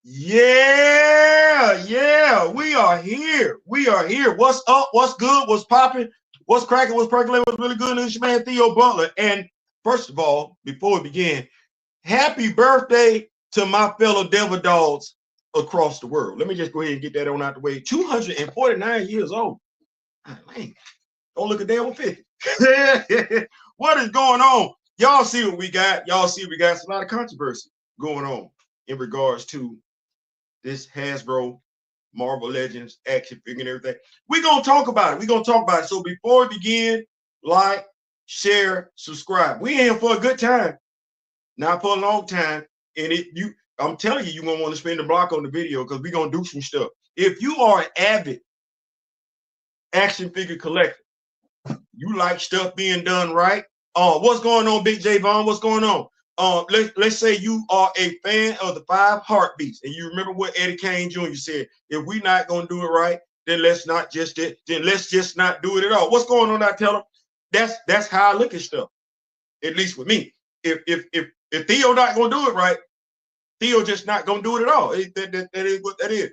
Yeah, we are here. We are here. What's up? What's good? What's popping? What's cracking? What's percolating? What's really good? It's your man Theo Butler. And first of all, before we begin, happy birthday to my fellow devil dogs across the world. Let me just go ahead and get that on out the way. 249 years old. Oh, man, don't look a day over 50. What is going on? Y'all see what we got. Y'all see what we got. It's a lot of controversy going on in regards to this Hasbro Marvel Legends action figure and everything. We're going to talk about it. We're going to talk about it. So before we begin, like, share, subscribe. We in here for a good time, not for a long time. And I'm telling you, you're going to want to spend the block on the video because we're going to do some stuff. If you are an avid action figure collector, you like stuff being done right. What's going on, Big J Vaughn? What's going on? Let's say you are a fan of the 5 Heartbeats, and you remember what Eddie Kane Jr. said: if we're not gonna do it right, then let's just not do it at all. What's going on? I tell them that's how I look at stuff. At least with me, if Theo not gonna do it right, Theo just not gonna do it at all. That is what that is.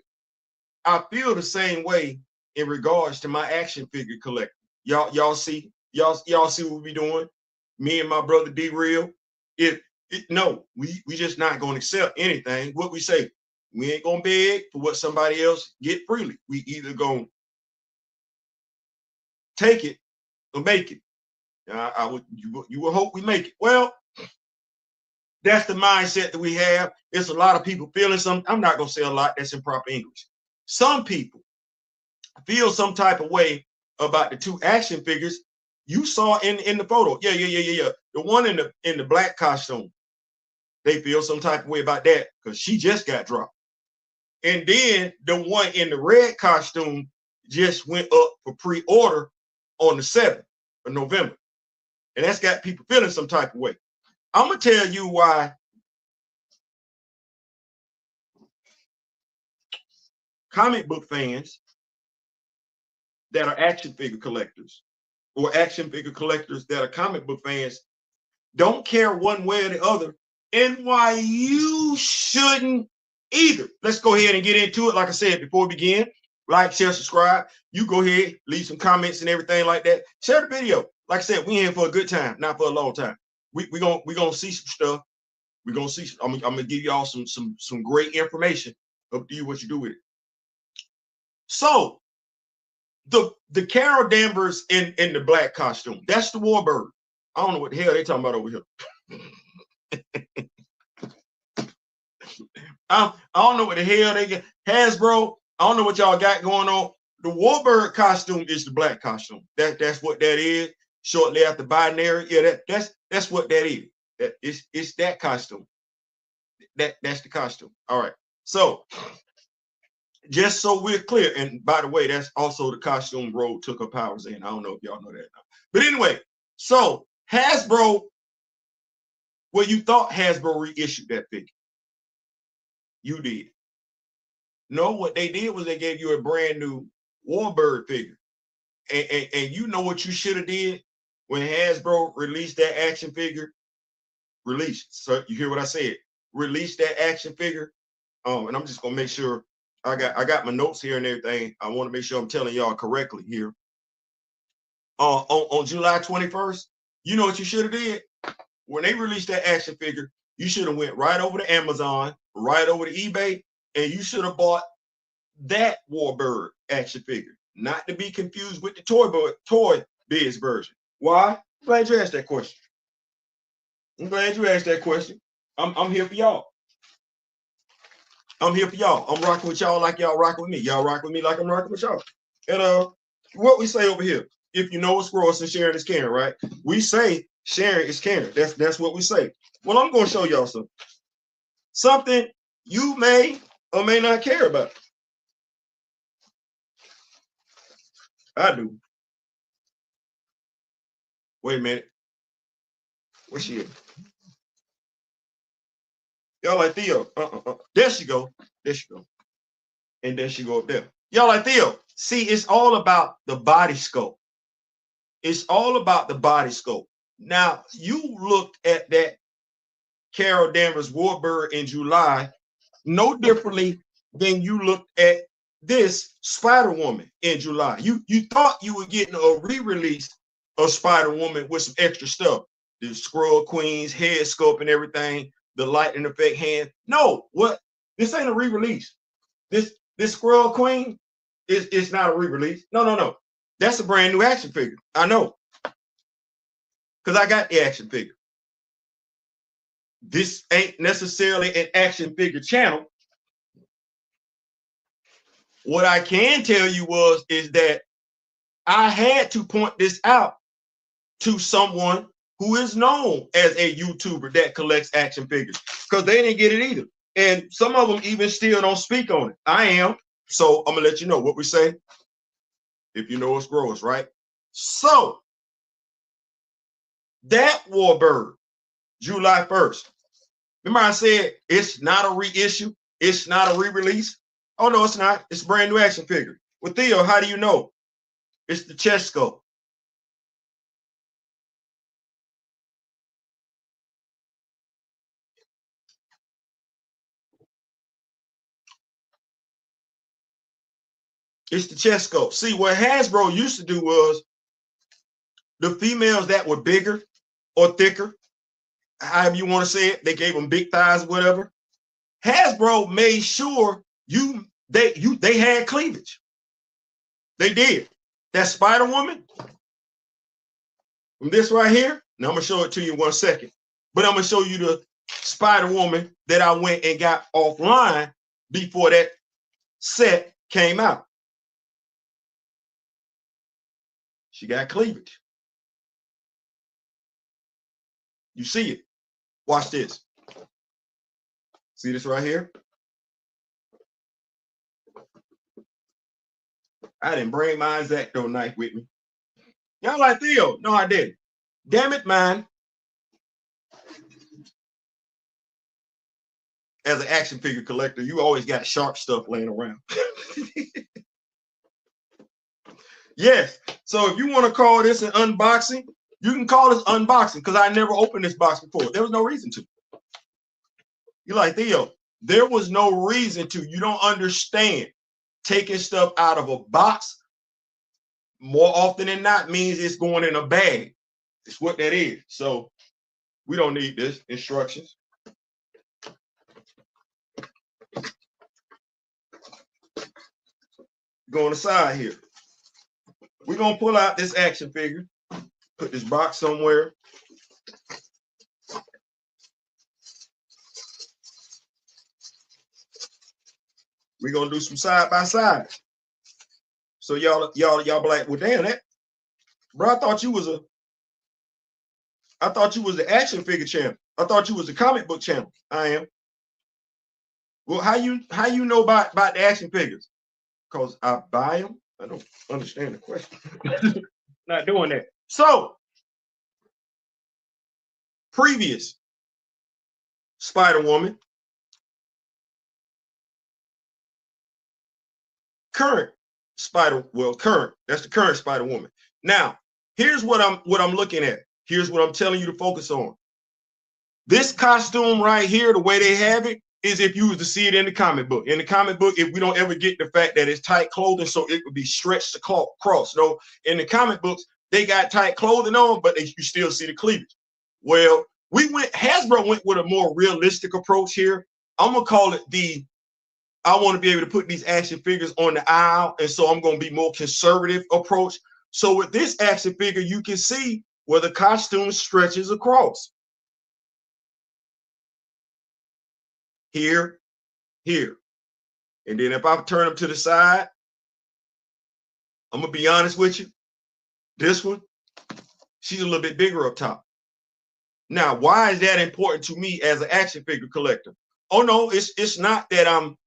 I feel the same way in regards to my action figure collector. Y'all see what we doing. Me and my brother D Real. No, we just not gonna accept anything. What we say, we ain't gonna beg for what somebody else get freely. We either gonna take it or make it. You would hope we make it. Well, that's the mindset that we have. It's a lot of people feeling something. I'm not gonna say a lot. That's improper English. Some people feel some type of way about the 2 action figures you saw in the photo. Yeah. The one in the black costume. They feel some type of way about that because she just got dropped. And then the one in the red costume just went up for pre-order on the 7th of November. And that's got people feeling some type of way. I'm going to tell you why comic book fans that are action figure collectors or action figure collectors that are comic book fans don't care one way or the other, and why you shouldn't either. Let's go ahead and get into it. Like I said, before we begin, like, share, subscribe. You go ahead, leave some comments and everything like that. Share the video. Like I said, we in for a good time, not for a long time. We're gonna see some stuff. We're gonna see. I'm gonna give y'all some great information. Up to you what you do with it. So the Carol Danvers in the black costume, that's the Warbird. I don't know what the hell they talking about over here. I don't know what the hell they get. Hasbro, I don't know what y'all got going on. The Warbird costume is the black costume. That's what that is. Shortly after binary, yeah, that's what that is. It's that costume. That's the costume. All right. So just so we're clear, and by the way, that's also the costume Road took her powers in. I don't know if y'all know that now. But anyway, so Hasbro, well, you thought Hasbro reissued that figure. You did. No, what they did was they gave you a brand new Warbird figure. And you know what you should have did when Hasbro released that action figure? Released. So you hear what I said? Release that action figure. And I'm just gonna make sure I got my notes here and everything. I want to make sure I'm telling y'all correctly here. On July 21st, you know what you should have did? When they released that action figure, you should have went right over to Amazon, right over to eBay, and you should have bought that Warbird action figure, not to be confused with the Toy Biz version. Why? I'm glad you asked that question. I'm glad you asked that question. I'm here for y'all. I'm here for y'all. I'm rocking with y'all like y'all rocking with me. Y'all rocking with me like I'm rocking with y'all. And what we say over here, if you know what's gross and sharing is caring, right? We say sharing is caring. That's what we say. Well, I'm going to show y'all something. Something you may or may not care about. I do. Wait a minute. Where's she at? Y'all like Theo? There she go. There she go. And there she go up there. Y'all like Theo? See, it's all about the body sculpt. It's all about the body sculpt. Now, you looked at that Carol Danvers Warbird in July. no differently than you looked at this Spider-Woman in July. You thought you were getting a re-release of Spider-Woman with some extra stuff. The Skrull Queen's head sculpt and everything, the lightning effect hand. No, what? This ain't a re-release. This Skrull Queen is not a re-release. No. That's a brand new action figure. I know. Because I got the action figure. This ain't necessarily an action figure channel. What I can tell you is that I had to point this out to someone who is known as a YouTuber that collects action figures, because they didn't get it either. And some of them even still don't speak on it. I am. So I'm gonna let you know what we say. If you know it's gross, right? So that Warbird, July 1st. Remember I said it's not a reissue, it's not a re-release. Oh no, it's not. It's a brand new action figure. Well, Theo, how do you know? It's the chest sculpt. It's the chest sculpt. See, what Hasbro used to do was the females that were bigger or thicker, however you want to say it, they gave them big thighs or whatever. Hasbro made sure they had cleavage. They did. That Spider-Woman, from this right here, now I'm gonna show it to you in 1 second. But I'm gonna show you the Spider-Woman that I went and got offline before that set came out. She got cleavage. You see it. Watch this. See this right here? I didn't bring my X-Acto knife with me. Y'all like, Theo? No, I didn't. Damn it, man. As an action figure collector, you always got sharp stuff laying around. Yes. So if you want to call this an unboxing, you can call this unboxing, because I never opened this box before. There was no reason to. You're like, Theo, there was no reason to. You don't understand. Taking stuff out of a box more often than not means it's going in a bag. It's what that is. So we don't need this instructions. Go on the side here. We're going to pull out this action figure, put this box somewhere. We're going to do some side by side. So y'all be like, well, damn, that, bro, I thought you was the action figure channel. I thought you was the comic book channel. I am. Well, how you know about the action figures? Because I buy them. I don't understand the question. Not doing that. So, previous Spider-Woman, current current. That's the current Spider-Woman. Now, here's what I'm looking at. Here's what I'm telling you to focus on. This costume right here, the way they have it, is if you was to see it in the comic book. In the comic book, if we don't ever get the fact that it's tight clothing, so it would be stretched across. No, in the comic books, they got tight clothing on, but you still see the cleavage. Well, Hasbro went with a more realistic approach here. I'm gonna call it I want to be able to put these action figures on the aisle, and so I'm going to be more conservative approach. So with this action figure, you can see where the costume stretches across. Here, here. And then if I turn them to the side, I'm going to be honest with you. This one, she's a little bit bigger up top. Now, why is that important to me as an action figure collector? Oh, no, it's not that I'm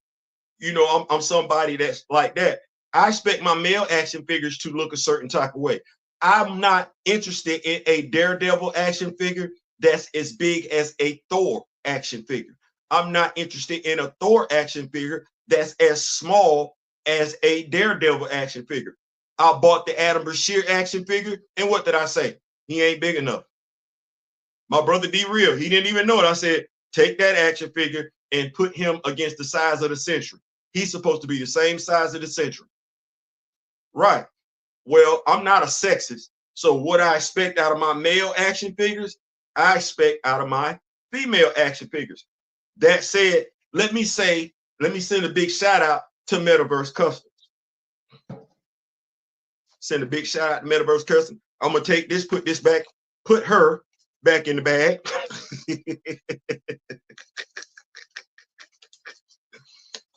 somebody that's like that. I expect my male action figures to look a certain type of way. I'm not interested in a Daredevil action figure that's as big as a Thor action figure. I'm not interested in a Thor action figure that's as small as a Daredevil action figure. I bought the Adam Bashir action figure, and what did I say? He ain't big enough. My brother D-Real, he didn't even know it. I said, take that action figure and put him against the size of the Century. He's supposed to be the same size of the Century. Right. Well, I'm not a sexist. So what I expect out of my male action figures, I expect out of my female action figures. That said, let me send a big shout out to Metaverse Customs. Send a big shout out to Metaverse Customs. I'm gonna take this, put this back, put her back in the bag.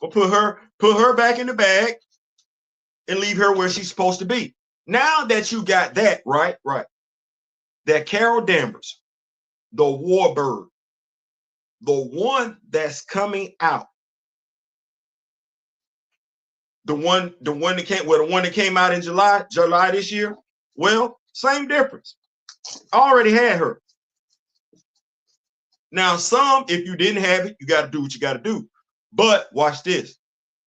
We'll put her back in the bag and leave her where she's supposed to be. Now that you got that, right, that Carol Danvers, the Warbird, the one that's coming out, the one that came out in July this year. Well, same difference. I already had her. Now, some, if you didn't have it, you got to do what you got to do. But watch this.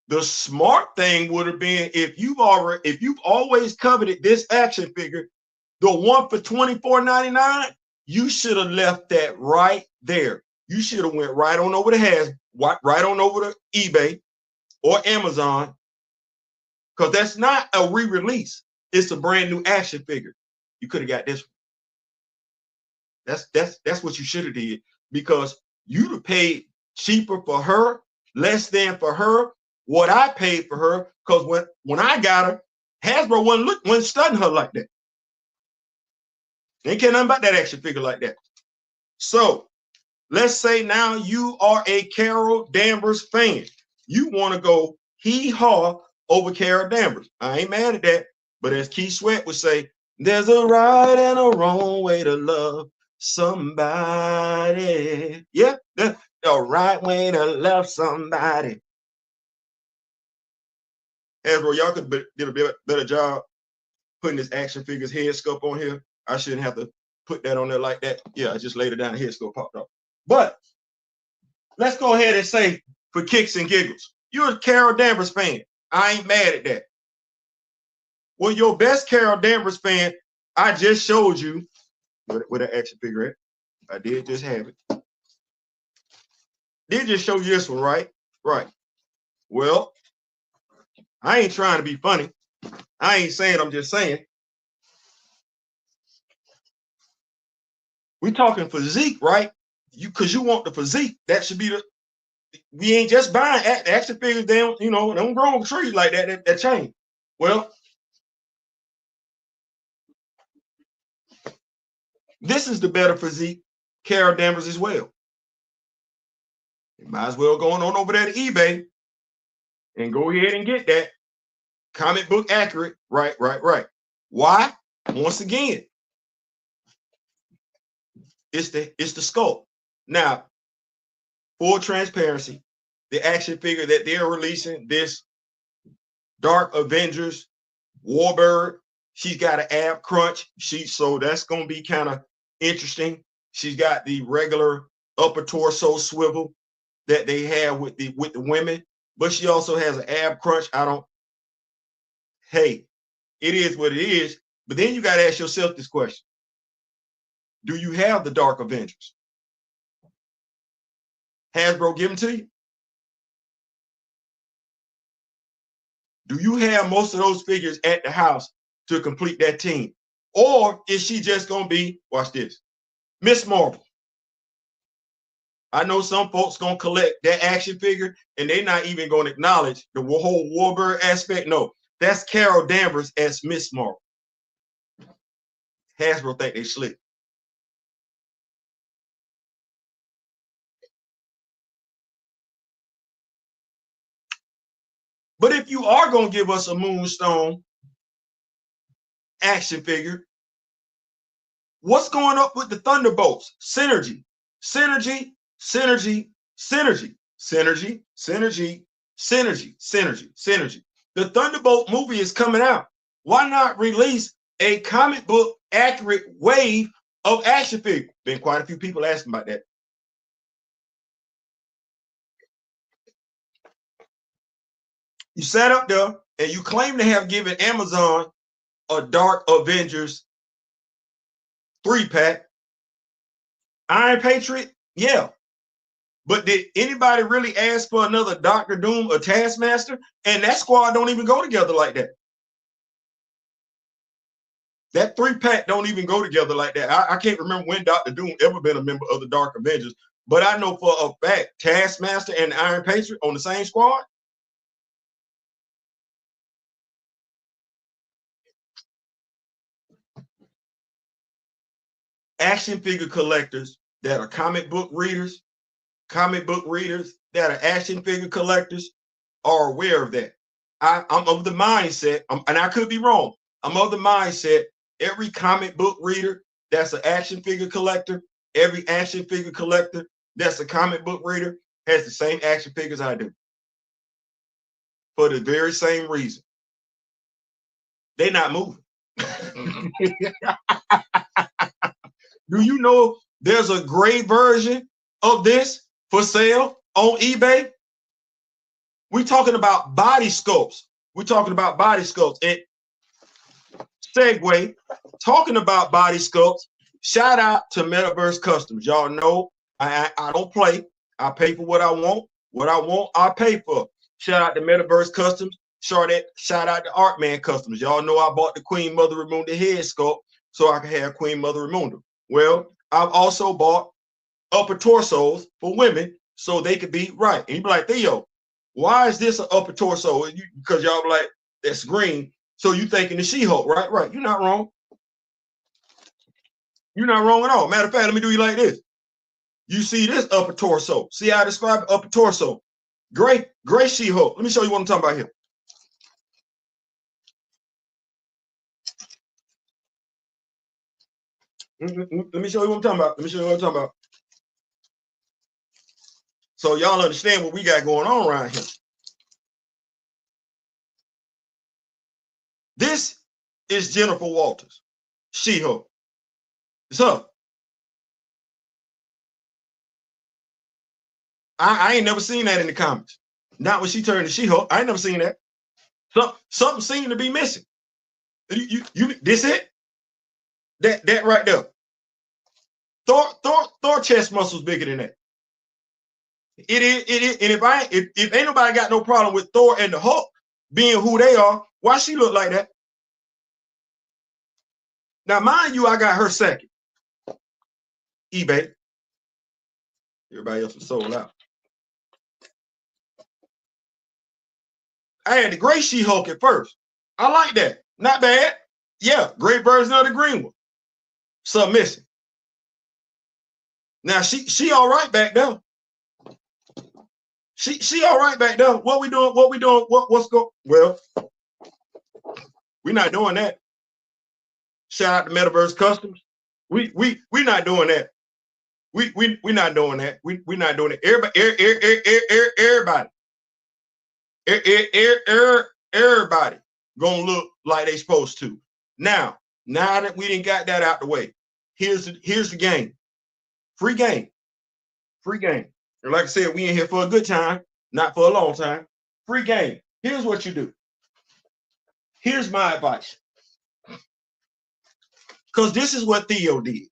The smart thing would have been if you've always coveted this action figure, the one for $24.99, you should have left that right there. You should have went right on over to right on over to eBay or Amazon, because that's not a re-release. It's a brand new action figure. You could have got this one. That's what you should have did, because you'd have paid cheaper for her, less than for her what I paid for her, because when I got her, Hasbro wasn't studying her like that. They ain't care nothing about that action figure like that. So let's say now you are a Carol Danvers fan. You want to go hee-haw over Carol Danvers. I ain't mad at that. But as Keith Sweat would say, there's a right and a wrong way to love somebody. Yep, the right way to love somebody. Hasbro, y'all could did a better job putting this action figure's head sculpt on here. I shouldn't have to put that on there like that. Yeah, I just laid it down, the head sculpt popped off. But let's go ahead and say, for kicks and giggles, you're a Carol Danvers fan. I ain't mad at that. Well, your best Carol Danvers fan, I just showed you where the action figure at. I did just have it. Did just show you this one, right? Right. Well, I ain't trying to be funny. I ain't saying, I'm just saying. We talking physique, right? Because you want the physique. That should be we ain't just buying action figures. They don't, they don't grow on trees like that change. Well, this is the better physique Carol Danvers as well. You might as well go on over there to eBay and go ahead and get that comic book accurate. Right. Why? Once again, it's the sculpt. Now, full transparency, the action figure that they're releasing, this Dark Avengers Warbird, she's got an ab crunch. So that's gonna be kind of interesting. She's got the regular upper torso swivel that they have with the women, but she also has an ab crunch. Hey, it is what it is. But then you got to ask yourself this question: do you have the Dark Avengers? Hasbro give them to you? Do you have most of those figures at the house to complete that team? Or is she just going to be, watch this, Miss Marvel? I know some folks going to collect that action figure and they're not even going to acknowledge the whole Warbird aspect. No, that's Carol Danvers as Miss Marvel. Hasbro think they slick. But if you are going to give us a Moonstone action figure, what's going up with the Thunderbolts? Synergy. The Thunderbolt movie is coming out. Why not release a comic book accurate wave of action figures? Been quite a few people asking about that. You sat up there and you claim to have given Amazon a Dark Avengers 3-pack. Iron Patriot, yeah. But did anybody really ask for another Doctor Doom or Taskmaster? And that squad don't even go together like that. That 3-pack don't even go together like that. I can't remember when Doctor Doom ever been a member of the Dark Avengers, but I know for a fact Taskmaster and Iron Patriot on the same squad. Action figure collectors that are comic book readers that are action figure collectors are aware of that. I'm of the mindset, and I could be wrong. I'm of the mindset every comic book reader that's an action figure collector, every action figure collector that's a comic book reader has the same action figures I do. For the very same reason. They're not moving. Do you know there's a gray version of this for sale on eBay? We're talking about body sculpts. We're talking about body sculpts. And segue, talking about body sculpts, shout out to Metaverse Customs. Y'all know I don't play. I pay for what I want. What I want, I pay for. Shout out to Metaverse Customs. Shout out to Artman Customs. Y'all know I bought the Queen Mother Ramunda head sculpt so I can have Queen Mother Ramunda. Well, I've also bought upper torsos for women so they could be right. And you be like, Theo, why is this an upper torso? Because y'all be like, that's green. So you thinking the She-Hulk, right? Right. You're not wrong. You're not wrong at all. Matter of fact, let me do you like this. You see this upper torso. See how I describe it? Upper torso. Gray She-Hulk. Let me show you what I'm talking about here. Let me show you what I'm talking about. So y'all understand what we got going on around here. This is Jennifer Walters, She-Hulk. It's her. I ain't never seen that in the comics. Not when she turned to She-Hulk. I ain't never seen that. Something seemed to be missing. You this it? That right there. Thor chest muscles bigger than that. It is. And if ain't nobody got no problem with Thor and the Hulk being who they are, why she look like that? Now, mind you, I got her second. eBay. Everybody else was sold out. I had the gray She-Hulk at first. I like that. Not bad. Yeah, great version of the green one. Some missing. Now she all right back there. She all right back there. What we doing? What's going? Well, we're not doing that. Shout out to Metaverse Customs. We not doing that. We not doing that. We not doing it. Everybody gonna look like they supposed to. Now that we didn't got that out the way, here's the game. Free game. And like I said, we in here for a good time, not for a long time. Free game. Here's what you do. Here's my advice. Because this is what Theo did.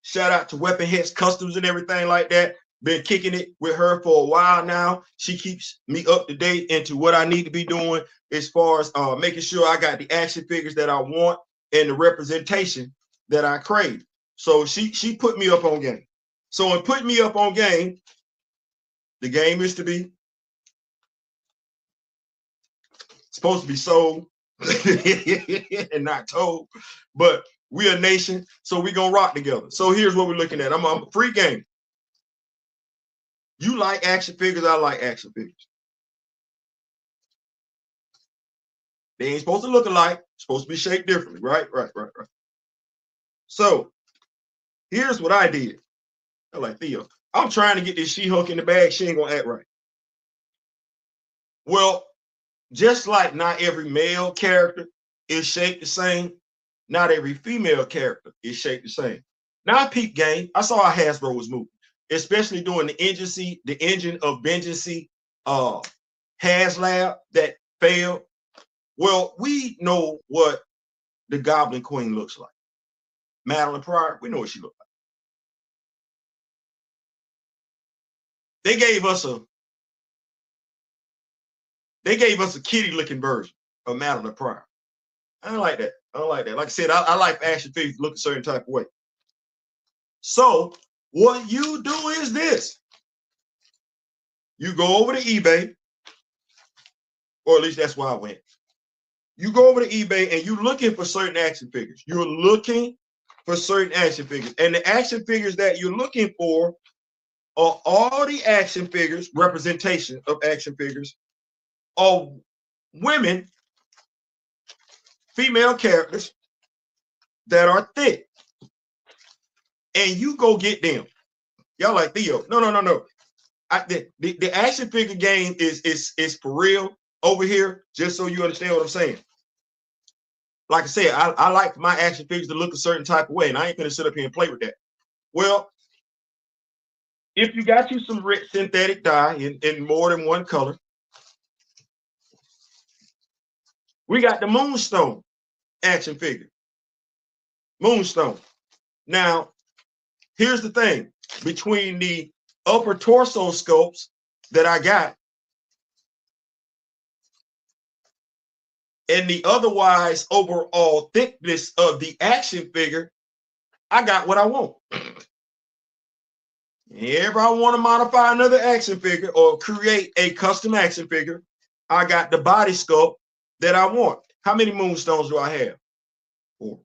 Shout out to Weapon Heads Customs and everything like that. Been kicking it with her for a while now. She keeps me up to date into what I need to be doing as far as making sure I got the action figures that I want and the representation that I crave. So she put me up on game. So in putting me up on game, the game is to be supposed to be sold and not told, but we a nation, so we gonna rock together. So here's what we're looking at. I'm a free game. You like action figures, I like action figures. They ain't supposed to look alike, supposed to be shaped differently, right? So here's what I did. I'm like, Theo, I'm trying to get this She-Hulk in the bag. She ain't gonna act right. Well, just like not every male character is shaped the same, not every female character is shaped the same. Now I peeped game. I saw how Hasbro was moving, especially during the engine of vengeance HasLab that failed. Well, we know what the Goblin Queen looks like. Madeline Pryor, we know what she looks like. they gave us a kitty looking version of Madeline Pryor. I don't like that. I don't like that. Like I said, I like action figures look a certain type of way. So what you do is this. You go over to eBay, or at least that's where I went. You go over to eBay and you're looking for certain action figures. You're looking for certain action figures. And the action figures that you're looking for are all the action figures, representation of action figures, of women, female characters that are thick. And you go get them. Y'all like, Theo, no. The action figure game is for real over here, just so you understand what I'm saying. Like I said, I like my action figures to look a certain type of way, and I ain't gonna sit up here and play with that. Well, if you got you some rich synthetic dye in more than one color, we got the Moonstone action figure. Moonstone. Now, here's the thing. Between the upper torso sculpts that I got and the otherwise overall thickness of the action figure, I got what I want. If I want to modify another action figure or create a custom action figure, I got the body sculpt that I want. How many Moonstones do I have? 4.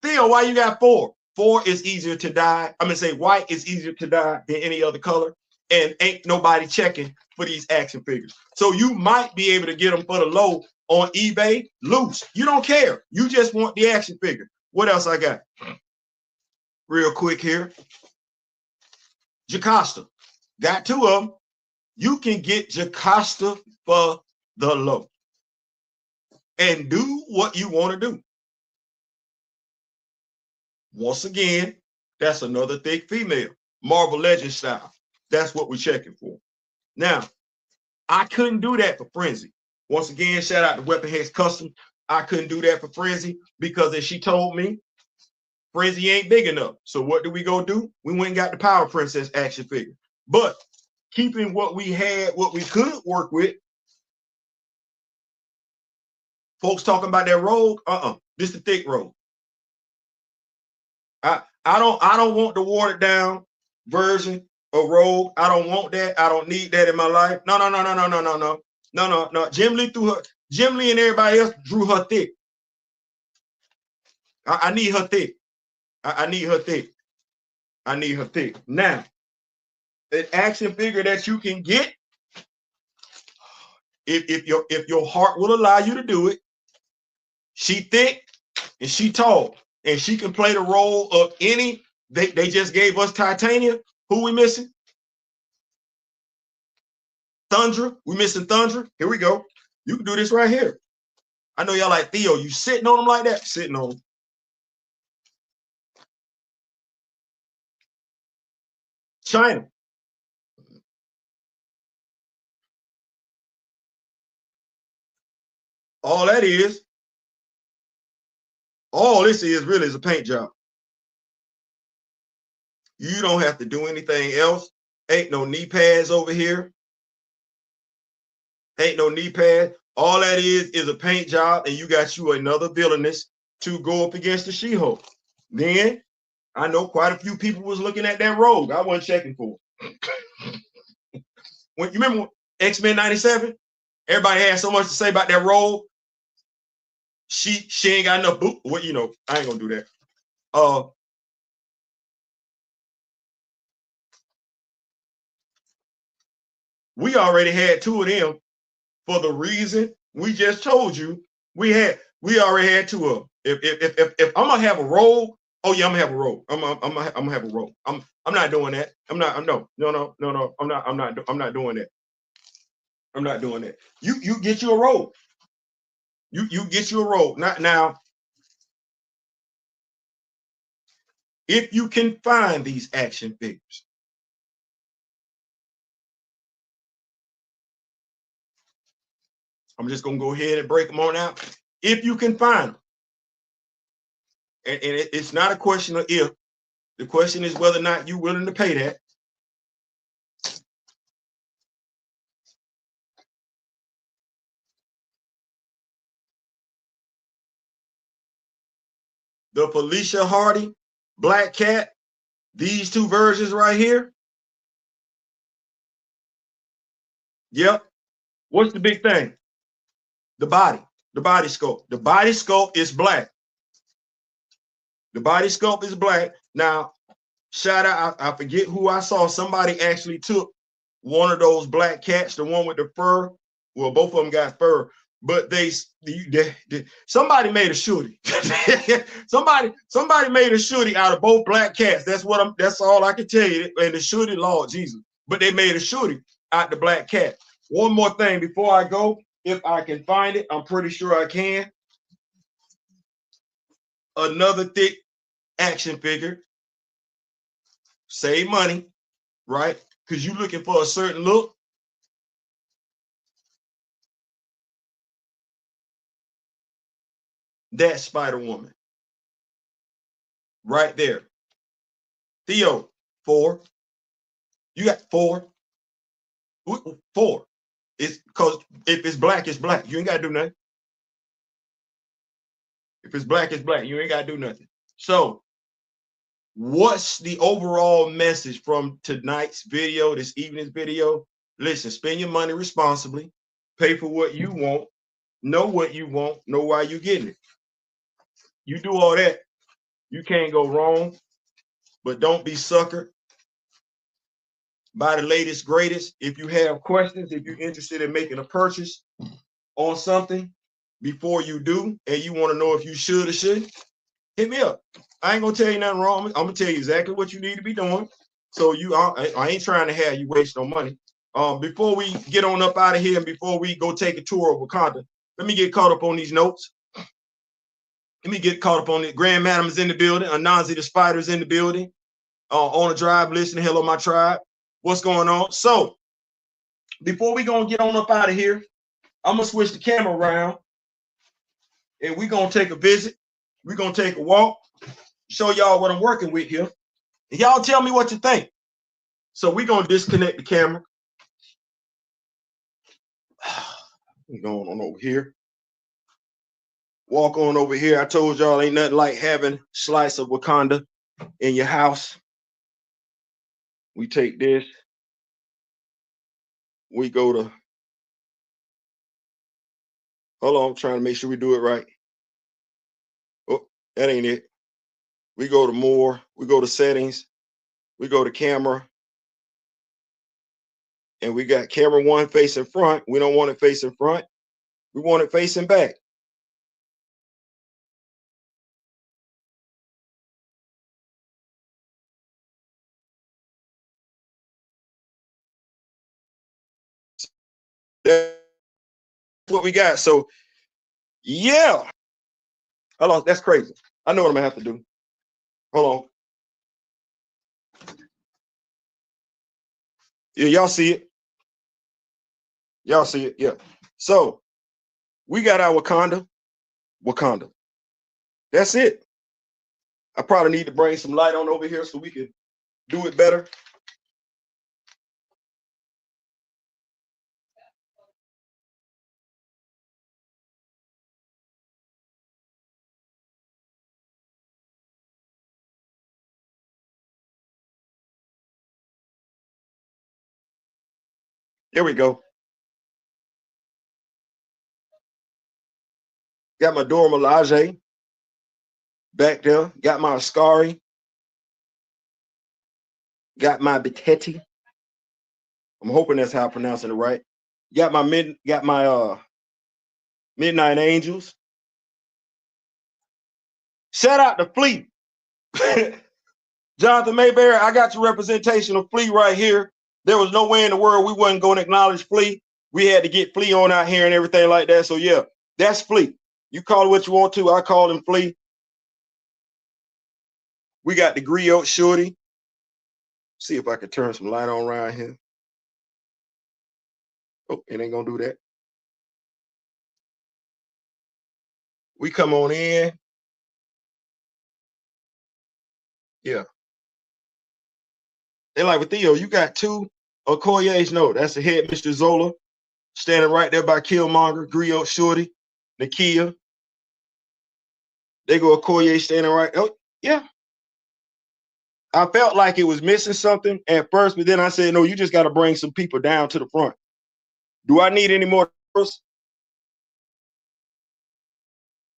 Theo, why you got 4? 4 is easier to dye. I'm gonna say white is easier to dye than any other color, and ain't nobody checking for these action figures. So you might be able to get them for the low on eBay loose. You don't care. You just want the action figure. What else I got? Real quick here. Jocasta. Got 2 of them. You can get Jocasta for the low and do what you want to do. Once again, that's another thick female, Marvel Legends style. That's what we're checking for. Now, I couldn't do that for Frenzy. Once again, shout out to Weapon Hex Custom. I couldn't do that for Frenzy because as she told me, Frenzy ain't big enough. So what do? We went and got the Power Princess action figure. But keeping what we had, what we could work with, folks talking about that Rogue, this the thick Rogue. I don't want the watered down version of Rogue. I don't want that. I don't need that in my life. No. Jim Lee and everybody else drew her thick. I need her thick. I need her thick. I need her thick. Now, an action figure that you can get, if your heart will allow you to do it, she thick and she tall. And she can play the role of any. They just gave us Titania. Who we missing? Thundra. We missing Thundra. Here we go. You can do this right here. I know y'all like, Theo, you sitting on them like that? Sitting on them. China. All that is, all this is really is a paint job. You don't have to do anything else. Ain't no knee pads over here. Ain't no knee pad. All that is a paint job, and you got you another villainess to go up against the She-Hulk. Then I know quite a few people was looking at that Rogue. I wasn't checking for it. When you remember X-Men 97? Everybody had so much to say about that Rogue. She ain't got enough boot. Well, you know, I ain't gonna do that. We already had 2 of them for the reason we just told you. We already had 2 of them. If I'm gonna have a Rogue, oh yeah, I'm gonna have a Rogue. I'm gonna have a Rogue. I'm not doing that. No. I'm not doing that. I'm not doing that. You get you a Rogue. You get you a Rogue. Not now. If you can find these action figures, I'm just gonna go ahead and break them on out. If you can find them, and it's not a question of if, The question is whether or not you're willing to pay that. The Felicia Hardy Black Cat, these two versions right here. Yep. What's the big thing? The body sculpt. The body sculpt is black. The body sculpt is black. Now, shout out, I forget who I saw. Somebody actually took one of those black cats, the one with the fur. Well, both of them got fur, but somebody made a shooty. somebody made a shooty out of both black cats. That's all I can tell you. And the shooty, Lord Jesus. But they made a shooty out the black cat. One more thing before I go, if I can find it, I'm pretty sure I can. Another thick action figure. Save money, right? Because you're looking for a certain look. That Spider-Woman. Right there. Theo, 4. You got 4. 4. It's because if it's black, it's black. You ain't got to do nothing. If it's black, it's black. You ain't got to do nothing. So, what's the overall message from tonight's video, this evening's video? Listen, spend your money responsibly. Pay for what you want. Know what you want. Know why you're getting it. You do all that, you can't go wrong. But don't be suckered by the latest, greatest. If you have questions, if you're interested in making a purchase on something before you do, and you want to know if you should or shouldn't, hit me up. I ain't gonna tell you nothing wrong. I'm gonna tell you exactly what you need to be doing. So I ain't trying to have you waste no money. Before we get on up out of here and before we go take a tour of Wakanda, let me get caught up on these notes. Let me get caught up on it. Grand Madam is in the building. Anansi the Spider's in the building. On a drive, listening. Hello, my tribe. What's going on? So, before we gonna get on up out of here, I'm gonna switch the camera around, and we're gonna take a visit. We're gonna take a walk, show y'all what I'm working with here. And y'all tell me what you think. So we're gonna disconnect the camera. We're going on over here. Walk on over here. I told y'all ain't nothing like having a slice of Wakanda in your house. We take this. We go to, hold on, I'm trying to make sure we do it right. Oh, that ain't it. We go to more, we go to settings, we go to camera, and we got camera 1 facing front. We don't want it facing front. We want it facing back. That's what we got. So, yeah. Hold on, that's crazy. I know what I'm gonna have to do. Hold on. Yeah, y'all see it. Y'all see it. Yeah. So we got our Wakanda. That's it. I probably need to bring some light on over here so we can do it better. There we go. Got my Dora Milaje back there. Got my Ascari. Got my Betetti. I'm hoping that's how I'm pronouncing it right. Got my Midnight Angels. Shout out to Fleet. Jonathan Mayberry, I got your representation of Flea right here. There was no way in the world we wasn't going to acknowledge Flea. We had to get Flea on out here and everything like that. So yeah, that's Flea. You call it what you want to. I call him Flea. We got the Griot Shorty. See if I can turn some light on around here. Oh, it ain't gonna do that. We come on in. Yeah. They like, with Theo, you got two Okoye's. No, that's the head, Mr. Zola, standing right there by Killmonger, Griot, Shorty, Nakia. They go Okoye standing right. Oh, yeah. I felt like it was missing something at first, but then I said, no, you just got to bring some people down to the front. Do I need any more?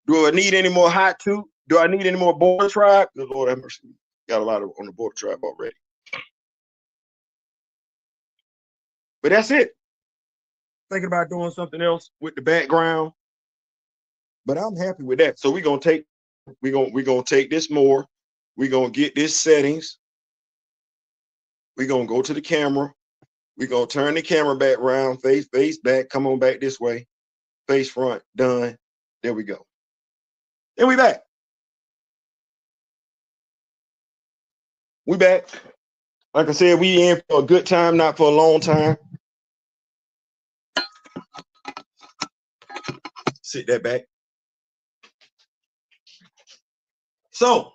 Do I need any more hot tube? Do I need any more border tribe? Good Lord have mercy. Got a lot of on the border tribe already. But that's it. Thinking about doing something else with the background. But I'm happy with that. So we're gonna take this more. We're gonna get this settings. We're gonna go to the camera. We're gonna turn the camera back around, face back, come on back this way, face front, done. There we go. And we back. We back. Like I said, we in for a good time, not for a long time. Sit that back. So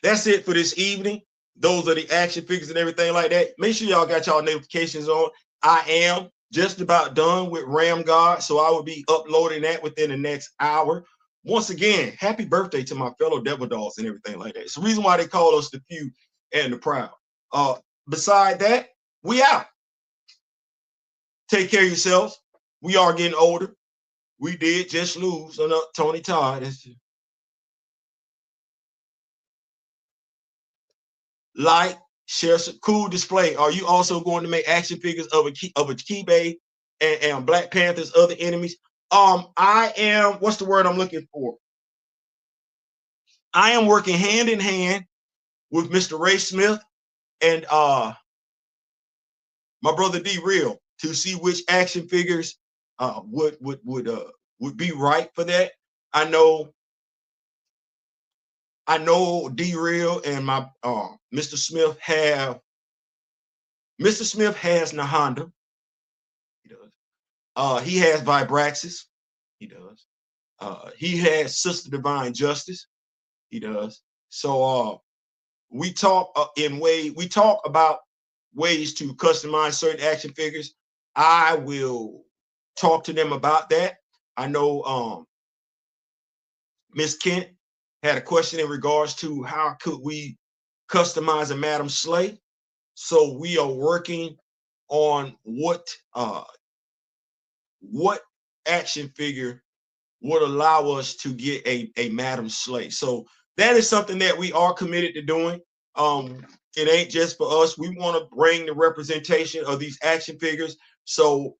that's it for this evening. Those are the action figures and everything like that. Make sure y'all got y'all notifications on. I am just about done with Ram God, so I will be uploading that within the next hour. Once again, happy birthday to my fellow Devil Dogs and everything like that. It's the reason why they call us the few and the proud. Beside that, we out. Take care of yourselves. We are getting older. We did just lose on Tony Todd. Like, share some cool display. Are you also going to make action figures of a Kibe and Black Panther's other enemies? I am, what's the word I'm looking for? I am working hand in hand with Mr. Ray Smith and my brother D Real to see which action figures would be right for that. I know D Real and my Mr. Smith has Nahonda. He does. He has Vibraxis. He does. He has Sister Divine Justice. He does. So we talk about ways to customize certain action figures. I will talk to them about that. I know Miss Kent had a question in regards to how could we customize a Madam Slay. So we are working on what action figure would allow us to get a Madam Slay. So that is something that we are committed to doing. It ain't just for us. We want to bring the representation of these action figures. So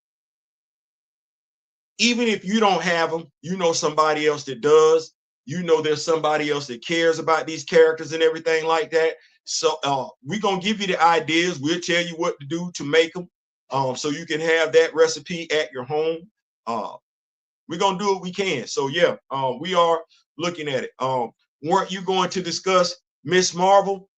even if you don't have them, you know somebody else that does. You know there's somebody else that cares about these characters and everything like that. So we're going to give you the ideas. We'll tell you what to do to make them so you can have that recipe at your home. We're going to do what we can. So, yeah, we are looking at it. Weren't you going to discuss Miss Marvel?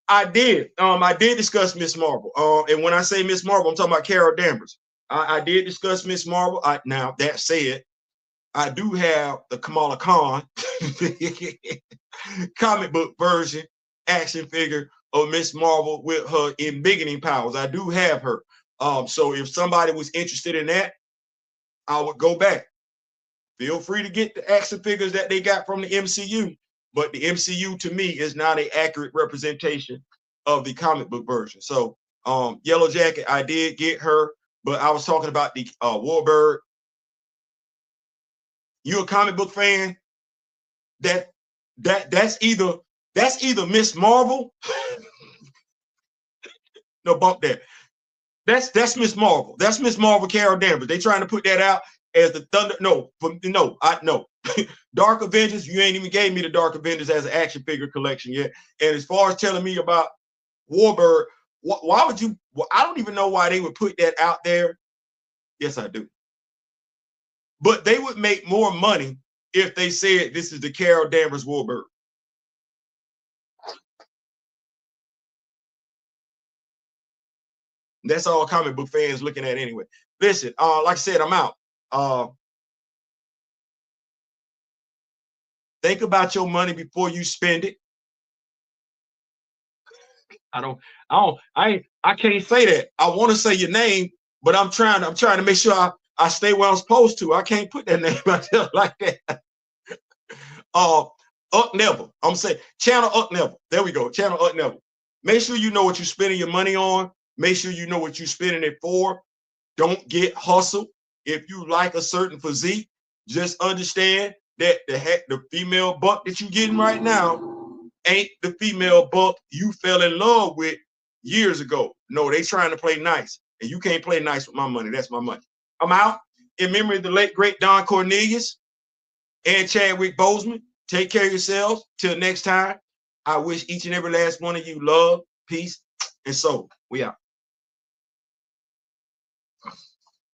I did. I did discuss Miss Marvel. And when I say Miss Marvel, I'm talking about Carol Danvers. I did discuss Miss Marvel. Now, that said, I do have the Kamala Khan comic book version action figure of Miss Marvel with her embiggening powers. I do have her. So if somebody was interested in that, I would go back. Feel free to get the action figures that they got from the MCU, but the MCU to me is not an accurate representation of the comic book version. So Yellow Jacket, I did get her, but I was talking about the Warbird. You a comic book fan? That's either Miss Marvel. No, bump that. That's Miss Marvel. That's Miss Marvel, Carol Danvers. They trying to put that out as the Thunder. No. Dark Avengers, you ain't even gave me the Dark Avengers as an action figure collection yet. And as far as telling me about Warbird, why would you? Well, I don't even know why they would put that out there. Yes, I do. But they would make more money if they said this is the Carol Danvers Warbird. That's all comic book fans looking at anyway. Listen, like I said, I'm out. Think about your money before you spend it. I can't say that. I want to say your name, but I'm trying to make sure I stay where I'm supposed to. I can't put that name out there like that. Up Never. I'm saying channel Up Never. There we go. Channel Up Never. Make sure you know what you're spending your money on. Make sure you know what you're spending it for. Don't get hustled. If you like a certain physique, just understand that the female buck that you're getting right now ain't the female buck you fell in love with years ago. No, they trying to play nice, and you can't play nice with my money. That's my money. I'm out. In memory of the late great Don Cornelius and Chadwick Boseman. Take care of yourselves. Till next time, I wish each and every last one of you love, peace, and soul. We out.